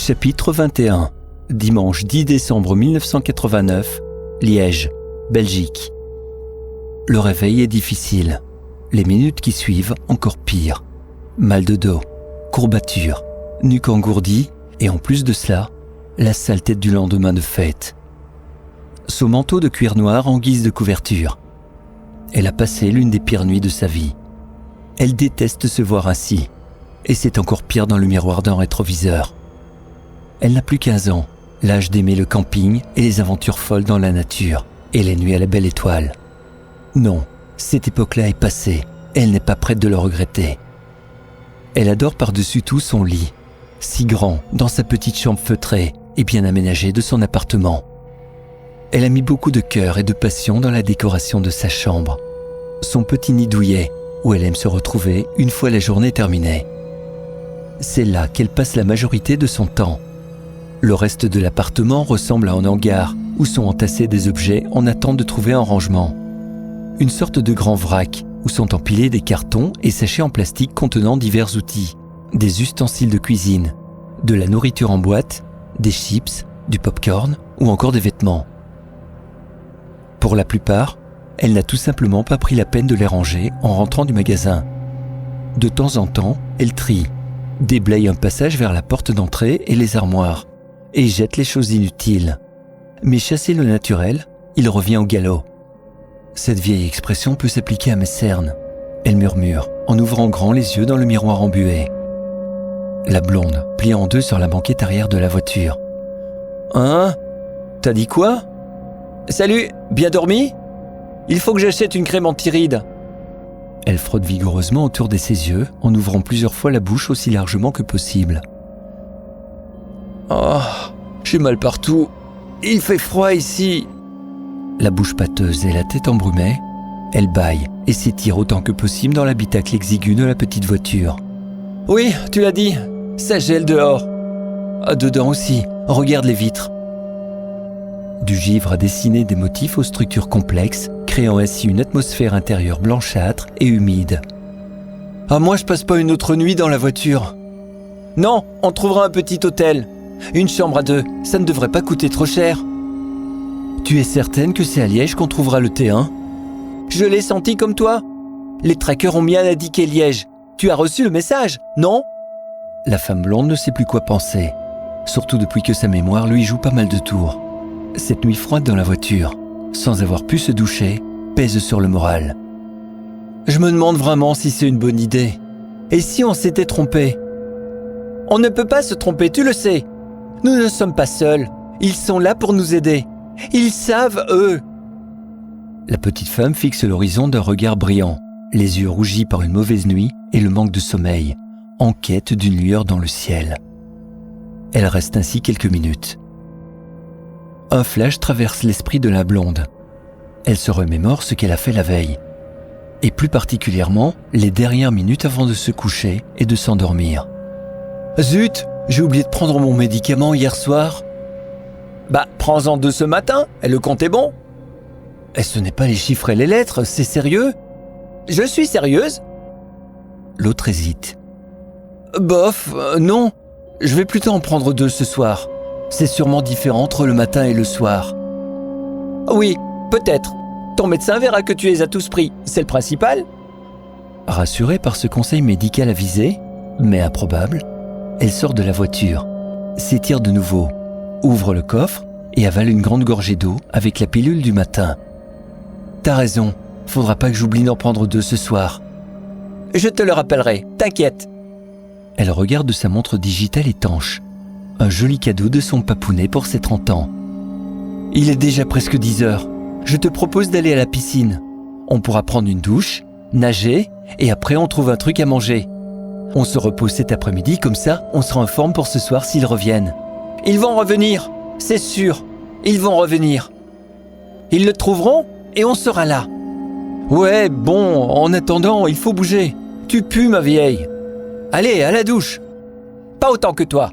Chapitre 21. Dimanche 10 décembre 1989, Liège, Belgique. Le réveil est difficile. Les minutes qui suivent, encore pire. Mal de dos, courbatures, nuque engourdie et en plus de cela, la sale tête du lendemain de fête. Son manteau de cuir noir en guise de couverture. Elle a passé l'une des pires nuits de sa vie. Elle déteste se voir ainsi. Et c'est encore pire dans le miroir d'un rétroviseur. Elle n'a plus 15 ans, l'âge d'aimer le camping et les aventures folles dans la nature, et les nuits à la belle étoile. Non, cette époque-là est passée, et elle n'est pas prête de le regretter. Elle adore par-dessus tout son lit, si grand, dans sa petite chambre feutrée et bien aménagée de son appartement. Elle a mis beaucoup de cœur et de passion dans la décoration de sa chambre, son petit nid douillet, où elle aime se retrouver une fois la journée terminée. C'est là qu'elle passe la majorité de son temps. Le reste de l'appartement ressemble à un hangar où sont entassés des objets en attente de trouver un rangement. Une sorte de grand vrac où sont empilés des cartons et sachets en plastique contenant divers outils, des ustensiles de cuisine, de la nourriture en boîte, des chips, du popcorn ou encore des vêtements. Pour la plupart, elle n'a tout simplement pas pris la peine de les ranger en rentrant du magasin. De temps en temps, elle trie, déblaye un passage vers la porte d'entrée et les armoires, et jette les choses inutiles. Mais chasser le naturel, il revient au galop. Cette vieille expression peut s'appliquer à mes cernes. Elle murmure, en ouvrant grand les yeux dans le miroir embué. La blonde plie en deux sur la banquette arrière de la voiture. « Hein ? T'as dit quoi ? Salut, bien dormi ? Il faut que j'achète une crème anti-rides. » Elle frotte vigoureusement autour de ses yeux en ouvrant plusieurs fois la bouche aussi largement que possible. « Oh, j'ai mal partout. Il fait froid ici. » La bouche pâteuse et la tête embrumée, elle bâille et s'étire autant que possible dans l'habitacle exigu de la petite voiture. « Oui, tu l'as dit, ça gèle dehors. Ah, dedans aussi, regarde les vitres. » Du givre a dessiné des motifs aux structures complexes, créant ainsi une atmosphère intérieure blanchâtre et humide. « Ah, moi je passe pas une autre nuit dans la voiture. »« Non, on trouvera un petit hôtel. Une chambre à 2, ça ne devrait pas coûter trop cher. »« Tu es certaine que c'est à Liège qu'on trouvera le T1 ?»« Je l'ai senti comme toi. Les trackers ont bien indiqué Liège. Tu as reçu le message, non ?» La femme blonde ne sait plus quoi penser, surtout depuis que sa mémoire lui joue pas mal de tours. Cette nuit froide dans la voiture, sans avoir pu se doucher, pèse sur le moral. Je me demande vraiment si c'est une bonne idée. Et si on s'était trompé ? On ne peut pas se tromper, tu le sais. Nous ne sommes pas seuls. Ils sont là pour nous aider. Ils savent, eux. La petite femme fixe l'horizon d'un regard brillant, les yeux rougis par une mauvaise nuit et le manque de sommeil, en quête d'une lueur dans le ciel. Elle reste ainsi quelques minutes. Un flash traverse l'esprit de la blonde. Elle se remémore ce qu'elle a fait la veille. Et plus particulièrement, les dernières minutes avant de se coucher et de s'endormir. Zut, j'ai oublié de prendre mon médicament hier soir. Bah, prends-en 2 ce matin, et le compte est bon. Et ce n'est pas les chiffres et les lettres, c'est sérieux ? Je suis sérieuse. L'autre hésite. Bof, non, je vais plutôt en prendre 2 ce soir. C'est sûrement différent entre le matin et le soir. Oui, peut-être. Ton médecin verra que tu es à tous prix, c'est le principal. Rassurée par ce conseil médical avisé, mais improbable, elle sort de la voiture, s'étire de nouveau, ouvre le coffre et avale une grande gorgée d'eau avec la pilule du matin. T'as raison, faudra pas que j'oublie d'en prendre 2 ce soir. Je te le rappellerai, t'inquiète. Elle regarde sa montre digitale étanche. Un joli cadeau de son papounet pour ses 30 ans. Il est déjà presque 10 heures. Je te propose d'aller à la piscine. On pourra prendre une douche, nager, et après on trouve un truc à manger. On se repose cet après-midi, comme ça, on sera en forme pour ce soir s'ils reviennent. Ils vont revenir, c'est sûr. Ils vont revenir. Ils le trouveront et on sera là. Ouais, bon, en attendant, il faut bouger. Tu pues, ma vieille. Allez, à la douche. Pas autant que toi.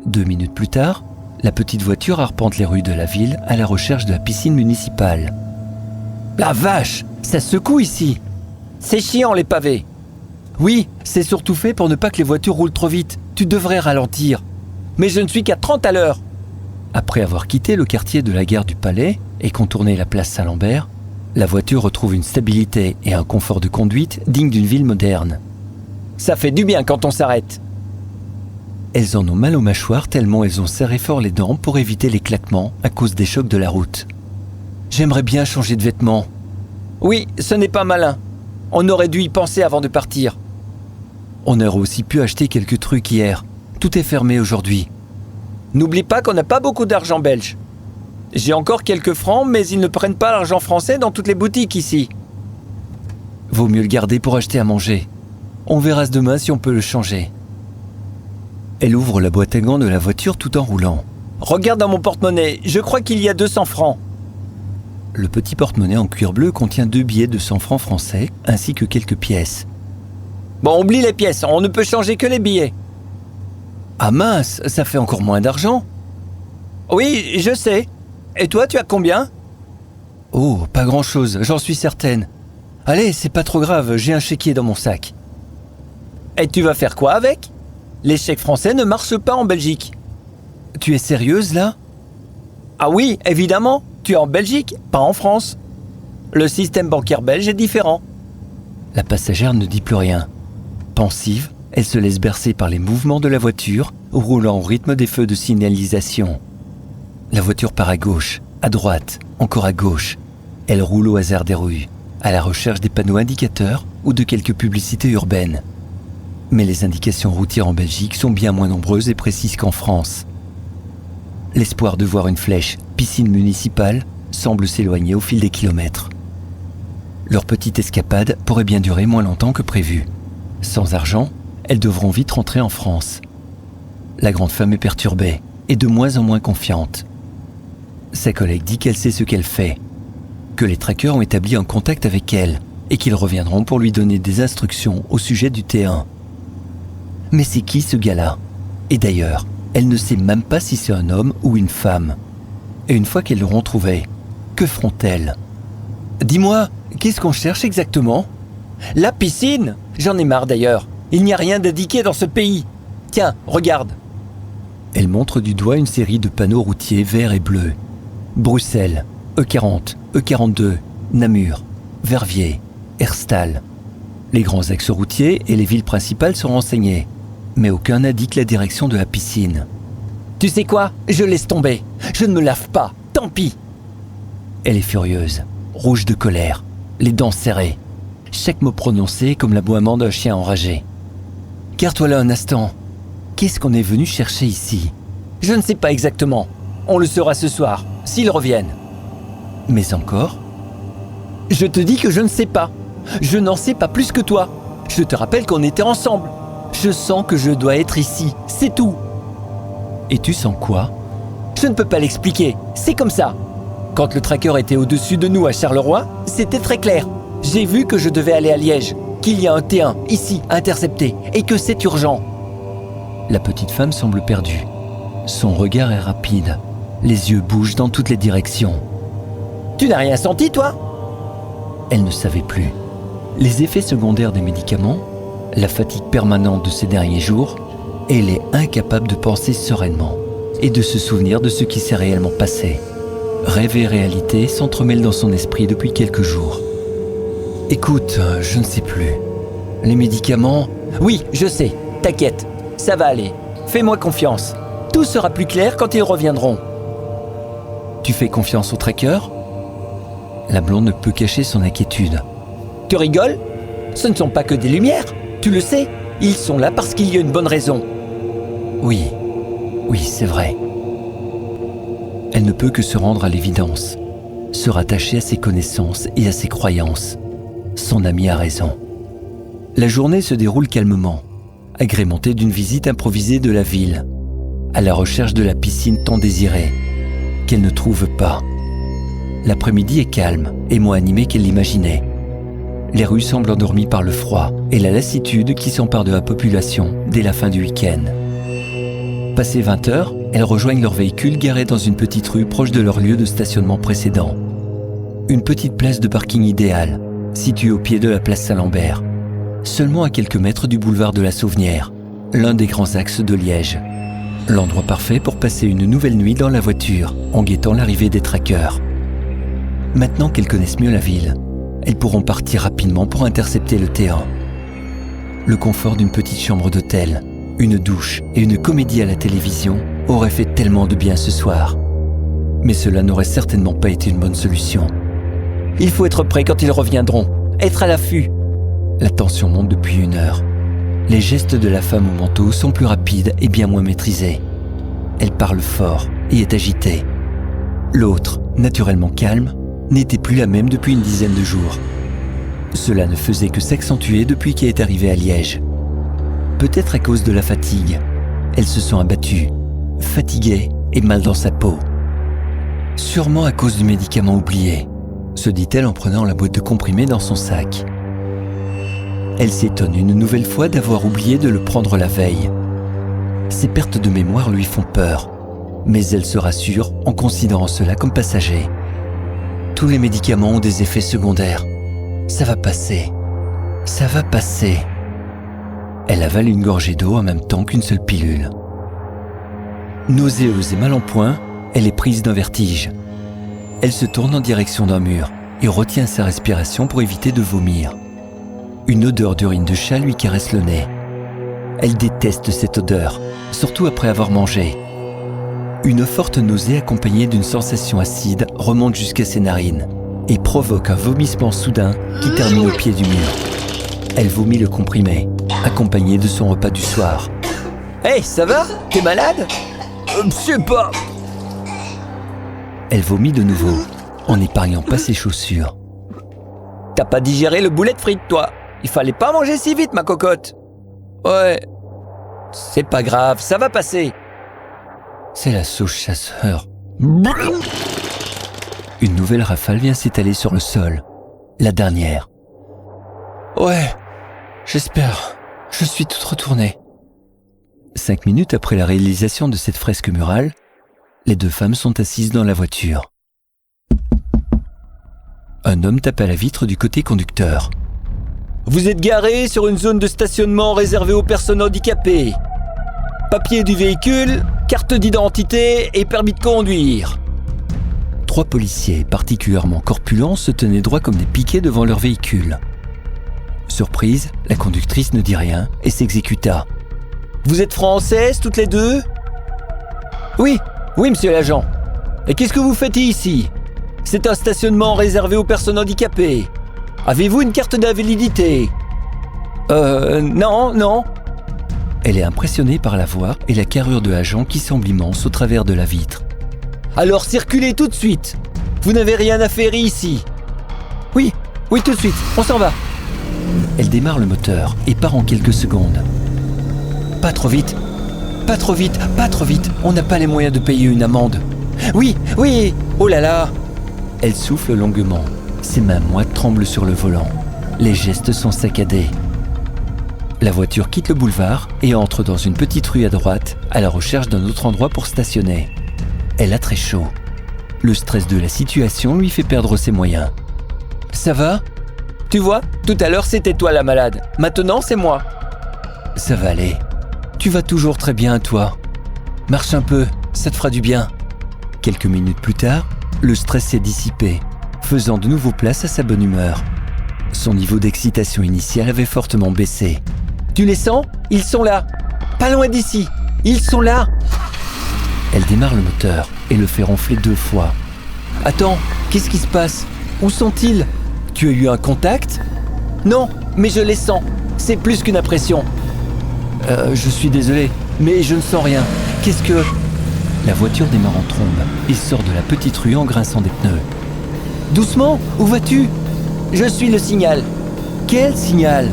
2 minutes plus tard, la petite voiture arpente les rues de la ville à la recherche de la piscine municipale. La vache, ça secoue ici. C'est chiant les pavés. Oui, c'est surtout fait pour ne pas que les voitures roulent trop vite. Tu devrais ralentir. Mais je ne suis qu'à 30 à l'heure. Après avoir quitté le quartier de la gare du Palais et contourné la place Saint-Lambert, la voiture retrouve une stabilité et un confort de conduite digne d'une ville moderne. Ça fait du bien quand on s'arrête. Elles en ont mal aux mâchoires tellement elles ont serré fort les dents pour éviter les claquements à cause des chocs de la route. J'aimerais bien changer de vêtements. Oui, ce n'est pas malin. On aurait dû y penser avant de partir. On aurait aussi pu acheter quelques trucs hier. Tout est fermé aujourd'hui. N'oublie pas qu'on n'a pas beaucoup d'argent belge. J'ai encore quelques francs, mais ils ne prennent pas l'argent français dans toutes les boutiques ici. Vaut mieux le garder pour acheter à manger. On verra demain si on peut le changer. Elle ouvre la boîte à gants de la voiture tout en roulant. Regarde dans mon porte-monnaie, je crois qu'il y a 200 francs. Le petit porte-monnaie en cuir bleu contient 2 billets de 100 francs français, ainsi que quelques pièces. Bon, oublie les pièces, on ne peut changer que les billets. Ah mince, ça fait encore moins d'argent. Oui, je sais. Et toi, tu as combien? Oh, pas grand-chose, j'en suis certaine. Allez, c'est pas trop grave, j'ai un chéquier dans mon sac. Et tu vas faire quoi avec? Les chèques français ne marchent pas en Belgique. Tu es sérieuse, là? Ah oui, évidemment, tu es en Belgique, pas en France. Le système bancaire belge est différent. La passagère ne dit plus rien. Pensive, elle se laisse bercer par les mouvements de la voiture, roulant au rythme des feux de signalisation. La voiture part à gauche, à droite, encore à gauche. Elle roule au hasard des rues, à la recherche des panneaux indicateurs ou de quelques publicités urbaines. Mais les indications routières en Belgique sont bien moins nombreuses et précises qu'en France. L'espoir de voir une flèche « piscine municipale » semble s'éloigner au fil des kilomètres. Leur petite escapade pourrait bien durer moins longtemps que prévu. Sans argent, elles devront vite rentrer en France. La grande femme est perturbée et de moins en moins confiante. Sa collègue dit qu'elle sait ce qu'elle fait, que les traqueurs ont établi un contact avec elle et qu'ils reviendront pour lui donner des instructions au sujet du T1. Mais c'est qui ce gars-là? Et d'ailleurs, elle ne sait même pas si c'est un homme ou une femme. Et une fois qu'elles l'auront trouvé, que feront-elles? Dis-moi, qu'est-ce qu'on cherche exactement? La piscine! J'en ai marre d'ailleurs. Il n'y a rien d'indiqué dans ce pays. Tiens, regarde. Elle montre du doigt une série de panneaux routiers verts et bleus. Bruxelles, E40, E42, Namur, Verviers, Herstal. Les grands axes routiers et les villes principales sont renseignés, mais aucun n'indique la direction de la piscine. Tu sais quoi? Je laisse tomber. Je ne me lave pas. Tant pis. Elle est furieuse, rouge de colère, les dents serrées. Chaque mot prononcé comme l'aboiement d'un chien enragé. Garde-toi là un instant. Qu'est-ce qu'on est venu chercher ici? Je ne sais pas exactement. On le saura ce soir, s'ils reviennent. Mais encore? Je te dis que je ne sais pas. Je n'en sais pas plus que toi. Je te rappelle qu'on était ensemble. Je sens que je dois être ici, c'est tout. Et tu sens quoi? Je ne peux pas l'expliquer, c'est comme ça. Quand le tracker était au-dessus de nous à Charleroi, c'était très clair. J'ai vu que je devais aller à Liège, qu'il y a un T1 ici, intercepté, et que c'est urgent. La petite femme semble perdue. Son regard est rapide. Les yeux bougent dans toutes les directions. Tu n'as rien senti, toi? Elle ne savait plus. Les effets secondaires des médicaments, la fatigue permanente de ces derniers jours, elle est incapable de penser sereinement et de se souvenir de ce qui s'est réellement passé. Rêve et réalité s'entremêlent dans son esprit depuis quelques jours. Écoute, je ne sais plus. Les médicaments... Oui, je sais, t'inquiète, ça va aller. Fais-moi confiance. Tout sera plus clair quand ils reviendront. Tu fais confiance au tracker? La blonde ne peut cacher son inquiétude. Tu rigoles? Ce ne sont pas que des lumières, tu le sais. Ils sont là parce qu'il y a une bonne raison. Oui, c'est vrai. Elle ne peut que se rendre à l'évidence, se rattacher à ses connaissances et à ses croyances. Son ami a raison. La journée se déroule calmement, agrémentée d'une visite improvisée de la ville, à la recherche de la piscine tant désirée, qu'elle ne trouve pas. L'après-midi est calme et moins animé qu'elle l'imaginait. Les rues semblent endormies par le froid et la lassitude qui s'empare de la population dès la fin du week-end. Passé 20 heures, elles rejoignent leur véhicule garé dans une petite rue proche de leur lieu de stationnement précédent. Une petite place de parking idéale, située au pied de la place Saint-Lambert, seulement à quelques mètres du boulevard de la Sauvenière, l'un des grands axes de Liège. L'endroit parfait pour passer une nouvelle nuit dans la voiture, en guettant l'arrivée des traqueurs. Maintenant qu'elles connaissent mieux la ville, elles pourront partir rapidement pour intercepter le T1. Le confort d'une petite chambre d'hôtel, une douche et une comédie à la télévision auraient fait tellement de bien ce soir. Mais cela n'aurait certainement pas été une bonne solution. Il faut être prêt quand ils reviendront, être à l'affût. La tension monte depuis 1 heure. Les gestes de la femme au manteau sont plus rapides et bien moins maîtrisés. Elle parle fort et est agitée. L'autre, naturellement calme, n'était plus la même depuis une dizaine de jours. Cela ne faisait que s'accentuer depuis qu'elle est arrivée à Liège. Peut-être à cause de la fatigue. Elle se sent abattue, fatiguée et mal dans sa peau. Sûrement à cause du médicament oublié, se dit-elle en prenant la boîte de comprimés dans son sac. Elle s'étonne une nouvelle fois d'avoir oublié de le prendre la veille. Ses pertes de mémoire lui font peur, mais elle se rassure en considérant cela comme passager. Tous les médicaments ont des effets secondaires. Ça va passer. Ça va passer. Elle avale une gorgée d'eau en même temps qu'une seule pilule. Nauséeuse et mal en point, elle est prise d'un vertige. Elle se tourne en direction d'un mur et retient sa respiration pour éviter de vomir. Une odeur d'urine de chat lui caresse le nez. Elle déteste cette odeur, surtout après avoir mangé. Une forte nausée accompagnée d'une sensation acide remonte jusqu'à ses narines et provoque un vomissement soudain qui termine au pied du mur. Elle vomit le comprimé, accompagné de son repas du soir. « Hey, ça va? T'es malade ?»« Je sais pas !» Elle vomit de nouveau, en n'épargnant pas ses chaussures. « T'as pas digéré le boulet de frites, toi? Il fallait pas manger si vite, ma cocotte !»« Ouais, c'est pas grave, ça va passer !» C'est la sauce chasseur. Une nouvelle rafale vient s'étaler sur le sol. La dernière. Ouais, j'espère. Je suis toute retournée. 5 minutes après la réalisation de cette fresque murale, les 2 femmes sont assises dans la voiture. Un homme tape à la vitre du côté conducteur. Vous êtes garé sur une zone de stationnement réservée aux personnes handicapées. Papier du véhicule, carte d'identité et permis de conduire. 3 policiers particulièrement corpulents se tenaient droits comme des piquets devant leur véhicule. Surprise, la conductrice ne dit rien et s'exécuta. Vous êtes françaises toutes les 2 ? Oui, monsieur l'agent. Et qu'est-ce que vous faites ici ? C'est un stationnement réservé aux personnes handicapées. Avez-vous une carte d'invalidité ? Non. Elle est impressionnée par la voix et la carrure de l'agent qui semble immense au travers de la vitre. Alors circulez tout de suite. Vous n'avez rien à faire ici. Oui, tout de suite, on s'en va. Elle démarre le moteur et part en quelques secondes. Pas trop vite, on n'a pas les moyens de payer une amende. Oui, oh là là. Elle souffle longuement. Ses mains moites tremblent sur le volant. Les gestes sont saccadés. La voiture quitte le boulevard et entre dans une petite rue à droite, à la recherche d'un autre endroit pour stationner. Elle a très chaud. Le stress de la situation lui fait perdre ses moyens. Ça va ? Tu vois, tout à l'heure c'était toi la malade. Maintenant c'est moi. Ça va aller. Tu vas toujours très bien, toi. Marche un peu, ça te fera du bien. Quelques minutes plus tard, le stress s'est dissipé, faisant de nouveau place à sa bonne humeur. Son niveau d'excitation initiale avait fortement baissé. Tu les sens ? Ils sont là. Pas loin d'ici. Ils sont là. Elle démarre le moteur et le fait ronfler 2 fois. Attends, qu'est-ce qui se passe ? Où sont-ils ? Tu as eu un contact ? Non, mais je les sens. C'est plus qu'une impression. Je suis désolé, mais je ne sens rien. Qu'est-ce que... La voiture démarre en trombe et sort de la petite rue en grinçant des pneus. Doucement, où vas-tu ? Je suis le signal. Quel signal ?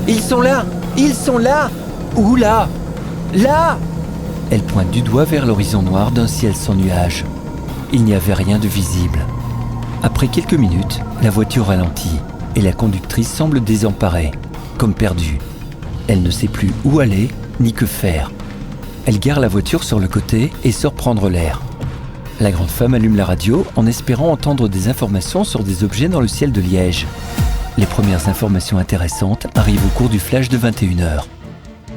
Ils sont là. Où là ? Là ! Elle pointe du doigt vers l'horizon noir d'un ciel sans nuages. Il n'y avait rien de visible. Après quelques minutes, la voiture ralentit et la conductrice semble désemparée, comme perdue. Elle ne sait plus où aller ni que faire. Elle gare la voiture sur le côté et sort prendre l'air. La grande femme allume la radio en espérant entendre des informations sur des objets dans le ciel de Liège. Les premières informations intéressantes arrivent au cours du flash de 21h.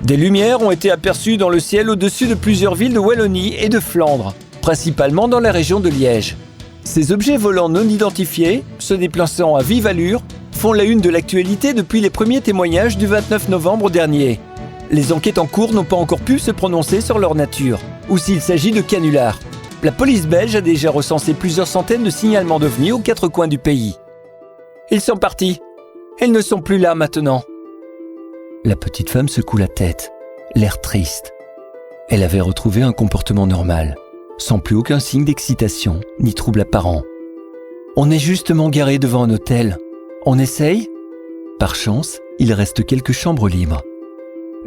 Des lumières ont été aperçues dans le ciel au-dessus de plusieurs villes de Wallonie et de Flandre, principalement dans la région de Liège. Ces objets volants non identifiés, se déplaçant à vive allure, font la une de l'actualité depuis les premiers témoignages du 29 novembre dernier. Les enquêtes en cours n'ont pas encore pu se prononcer sur leur nature, ou s'il s'agit de canulars. La police belge a déjà recensé plusieurs centaines de signalements d'ovnis aux quatre coins du pays. Ils sont partis. Ils ne sont plus là maintenant. La petite femme secoue la tête, l'air triste. Elle avait retrouvé un comportement normal, sans plus aucun signe d'excitation ni trouble apparent. On est justement garé devant un hôtel. On essaye ? Par chance, il reste quelques chambres libres.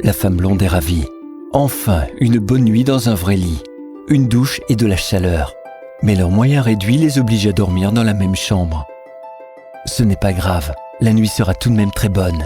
La femme blonde est ravie. Enfin, une bonne nuit dans un vrai lit, une douche et de la chaleur. Mais leurs moyens réduits les obligent à dormir dans la même chambre. Ce n'est pas grave, la nuit sera tout de même très bonne.